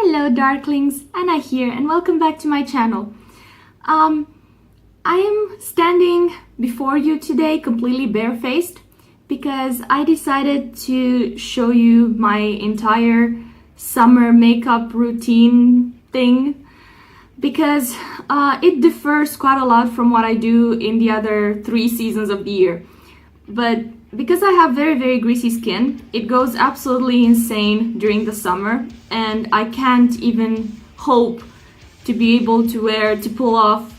Hello Darklings, Anna here and welcome back to my channel. I am standing before you today completely barefaced because I decided to show you my entire summer makeup routine thing because it differs quite a lot from what I do in the other 3 seasons of the year. But because I have very greasy skin, it goes absolutely insane during the summer, and I can't even hope to be able to pull off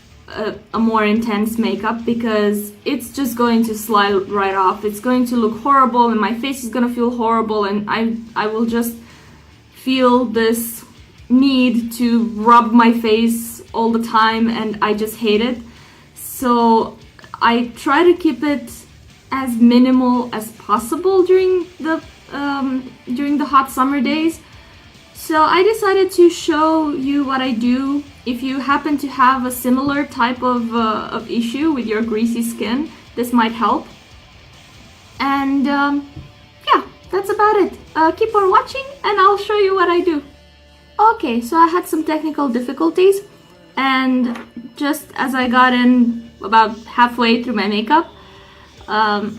a more intense makeup because it's just going to slide right off. It's going to look horrible and my face is gonna feel horrible, and I will just feel this need to rub my face all the time, and I just hate it. So I try to keep it as minimal as possible during the hot summer days. So I decided to show you what I do. If you happen to have a similar type of issue with your greasy skin, this might help. And yeah, that's about it. Keep on watching and I'll show you what I do. Okay, so I had some technical difficulties, and just as I got in about halfway through my makeup,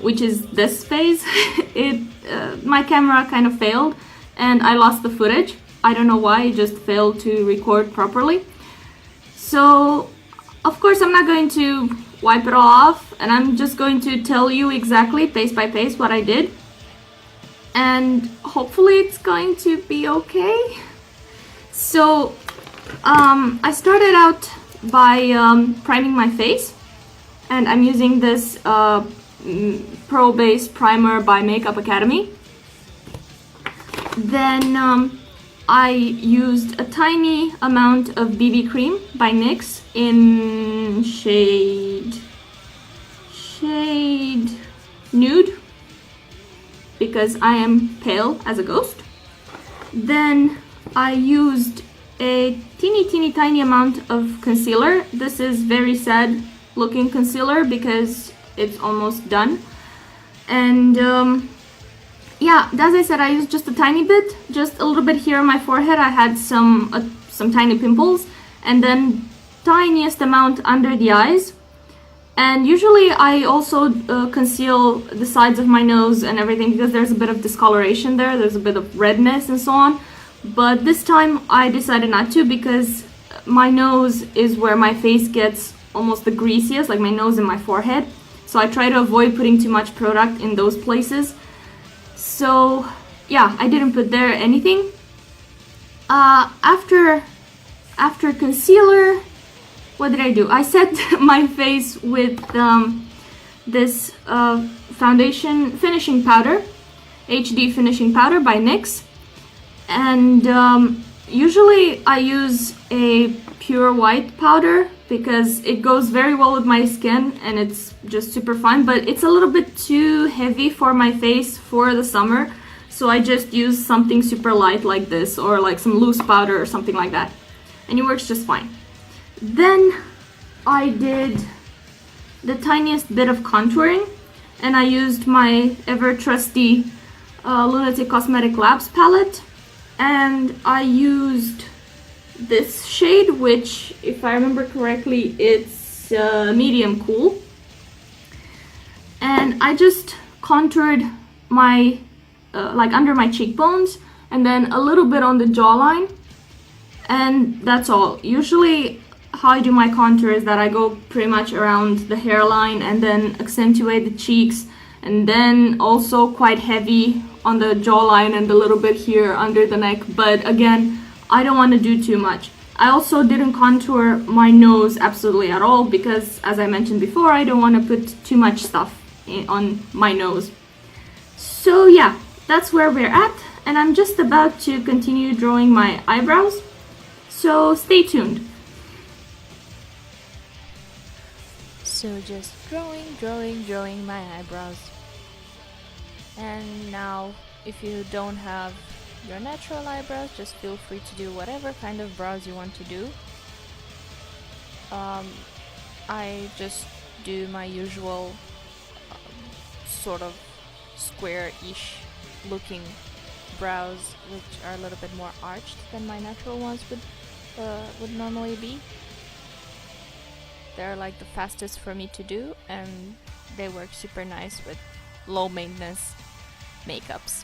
which is this phase, my camera kind of failed and I lost the footage. I don't know why, it just failed to record properly. So of course I'm not going to wipe it all off, and I'm just going to tell you exactly pace by pace what I did, and hopefully it's going to be okay. So I started out by priming my face, and I'm using this Pro Base Primer by Makeup Academy. Then I used a tiny amount of BB cream by NYX in shade Nude because I am pale as a ghost. Then I used a teeny tiny amount of concealer. This is very sad looking concealer because it's almost done. And yeah, as I said, I used just a tiny bit, just a little bit here on my forehead. I had some tiny pimples, and then tiniest amount under the eyes. And usually I also conceal the sides of my nose and everything because there's a bit of discoloration there, there's a bit of redness and so on. But this time I decided not to because my nose is where my face gets almost the greasiest, like my nose and my forehead. So I try to avoid putting too much product in those places. So yeah, I didn't put there anything. After concealer, what did I do? I set my face with this foundation finishing powder, HD finishing powder by NYX. And usually I use a pure white powder because it goes very well with my skin and it's just super fine, but it's a little bit too heavy for my face for the summer, so I just use something super light like this, or like some loose powder or something like that, and it works just fine. Then I did the tiniest bit of contouring, and I used my ever trusty LunatiCK Cosmetic Labs palette, and I used this shade, which, if I remember correctly, it's medium cool. And I just contoured my like under my cheekbones and then a little bit on the jawline, and that's all. Usually how I do my contour is that I go pretty much around the hairline and then accentuate the cheeks, and then also quite heavy on the jawline and a little bit here under the neck. But again, I don't want to do too much. I also didn't contour my nose absolutely at all because, as I mentioned before, I don't want to put too much stuff on my nose. So yeah, that's where we're at, and I'm just about to continue drawing my eyebrows, so stay tuned. So just drawing my eyebrows. And now, if you don't have your natural eyebrows, just feel free to do whatever kind of brows you want to do. I just do my usual sort of square-ish looking brows which are a little bit more arched than my natural ones would normally be. They're like the fastest for me to do, and they work super nice with low maintenance makeups.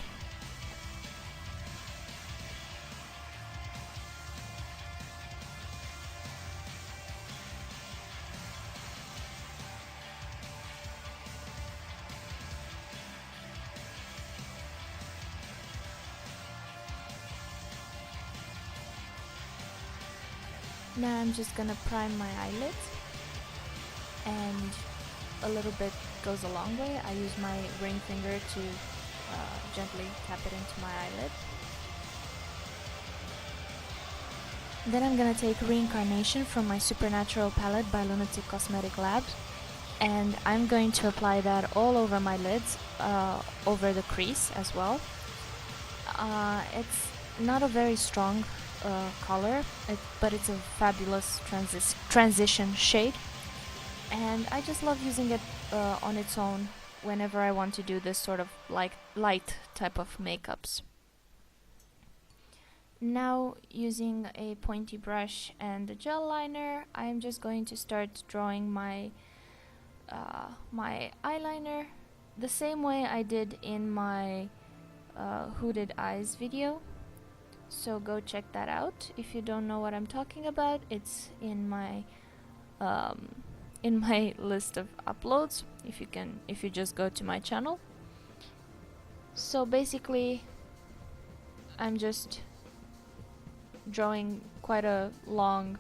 Now I'm just gonna prime my eyelids, and a little bit goes a long way. I use my ring finger to gently tap it into my eyelid. Then I'm gonna take Reincarnation from my Supernatural palette by LunatiCK Cosmetic Labs, and I'm going to apply that all over my lids, over the crease as well. It's not a very strong color, but it's a fabulous transition shade, and I just love using it on its own whenever I want to do this sort of light type of makeups. Now, using a pointy brush and a gel liner, I'm just going to start drawing my my eyeliner the same way I did in my hooded eyes video. So go check that out if you don't know what I'm talking about. It's in my list of uploads if you just go to my channel. So basically I'm just drawing quite a long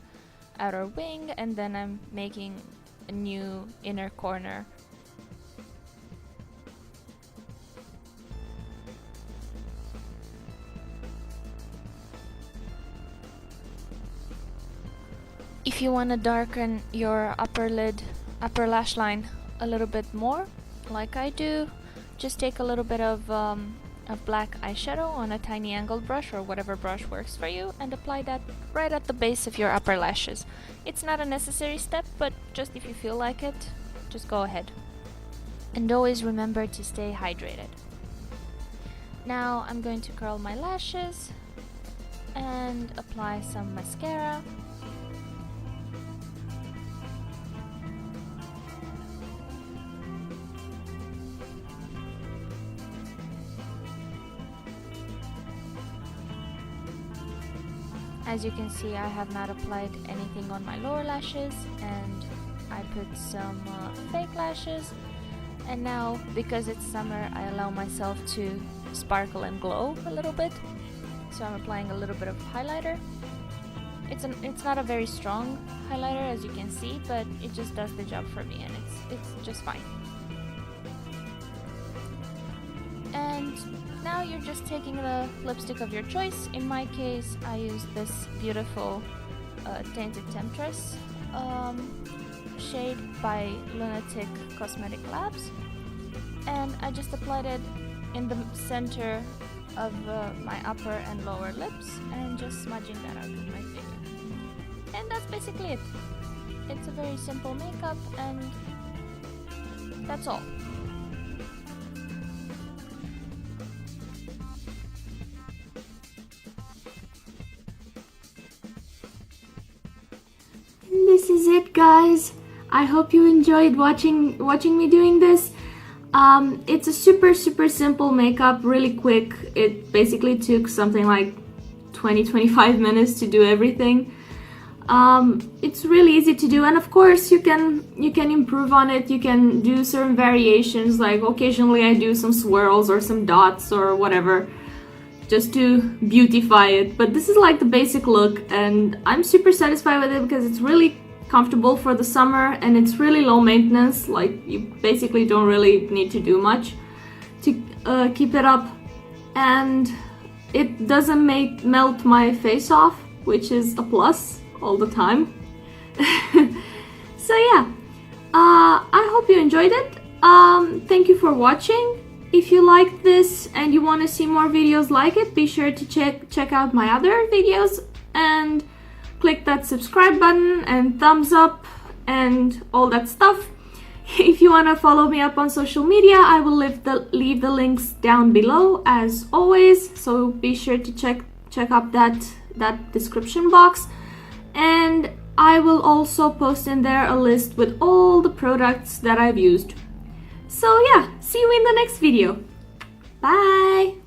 outer wing, and then I'm making a new inner corner. If you want to darken your upper lash line a little bit more, like I do, just take a little bit of black eyeshadow on a tiny angled brush or whatever brush works for you, and apply that right at the base of your upper lashes. It's not a necessary step, but just if you feel like it, just go ahead. And always remember to stay hydrated. Now I'm going to curl my lashes and apply some mascara. As you can see, I have not applied anything on my lower lashes, and I put some fake lashes. And now, because it's summer, I allow myself to sparkle and glow a little bit. So I'm applying a little bit of highlighter. It's not a very strong highlighter, as you can see, but it just does the job for me, and it's just fine. And now you're just taking the lipstick of your choice. In my case, I use this beautiful Tainted Temptress shade by LunatiCK Cosmetic Labs, and I just applied it in the center of my upper and lower lips, and just smudging that out with my finger. And that's basically it. It's a very simple makeup, and that's all. This is it, guys. I hope you enjoyed watching me doing this. It's a super simple makeup, really quick. It basically took something like 20-25 minutes to do everything. It's really easy to do, and of course you can improve on it. You can do certain variations, like occasionally I do some swirls or some dots or whatever, just to beautify it. But this is like the basic look, and I'm super satisfied with it because it's really comfortable for the summer, and it's really low maintenance. Like, you basically don't really need to do much to keep it up, and it doesn't melt my face off, which is a plus all the time. So yeah, I hope you enjoyed it. Thank you for watching. If you liked this and you want to see more videos like it, be sure to check out my other videos, and click that subscribe button and thumbs up and all that stuff. If you want to follow me up on social media, I will leave the links down below as always, so be sure to check up that description box. And I will also post in there a list with all the products that I've used. So yeah, see you in the next video. Bye!